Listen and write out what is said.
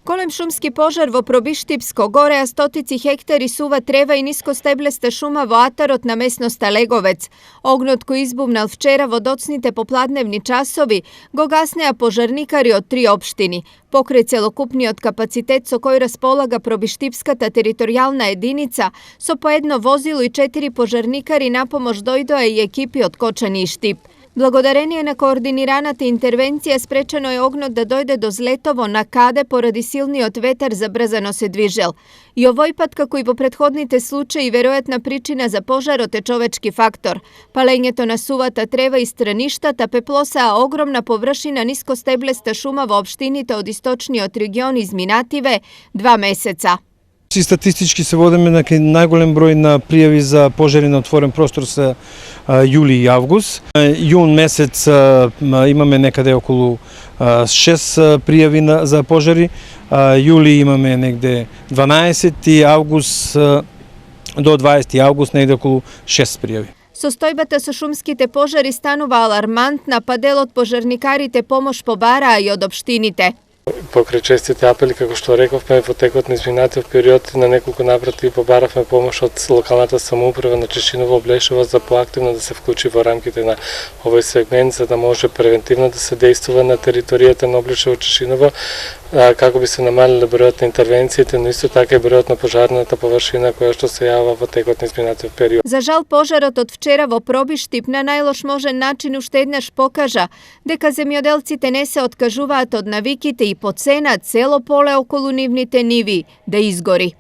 Голем шумски пожар во Пробиштипско гореа стотици хектари сува трева и нискостеблеста шума во атарот на местноста Леговец. Огнот кој избумнал вчера во доцните попладневни часови го гаснеа пожарникари од 3 општини. Покрај целокупниот капацитет со кој располага Пробиштипската територијална единица, со по едно возило и 4 пожарникари на помош дојдоа и екипи од Кочани и Штип. Благодарение на координираната интервенција спречено е огнот да дојде до Злетово, на каде поради силниот ветер забрзано се движел. И овој пат, како и во претходните случаи, веројатна причина за пожарот е човечки фактор. Палењето на сувата трева и страништата пеплосаа огромна површина нискостеблеста шума во општините од источниот регион изминативе 2 месеца. И статистички се водиме на најголем број на пријави за пожари на отворен простор се јули и август. Јун месец имаме некаде околу 6 пријави за пожари, јули имаме негде 12 и август до 20 август негде околу 6 пријави. Состојбата со шумските пожари станува алармантна, па дел од пожарникарите помош побараа и од општините. Покрај честите апели, како што рековме, во текот на изминатиот период на неколку наврати побаравме помош од локалната самоуправа на Чешиново, Облешево за поактивно да се вклучи во рамките на овој сегмент, за да може превентивно да се действува на територијата на Облешево, Чешиново, како би се намалиле бројот на интервенциите, но исто така и бројот на пожарната површина која што се јавува во текот на изминатиот период. За жал, пожарот од вчера во Пробиштип на најлош можен начин уште еднаш покажа дека земјоделците не се откажуваат од навиките и по цена цело поле околу нивните ниви да изгори.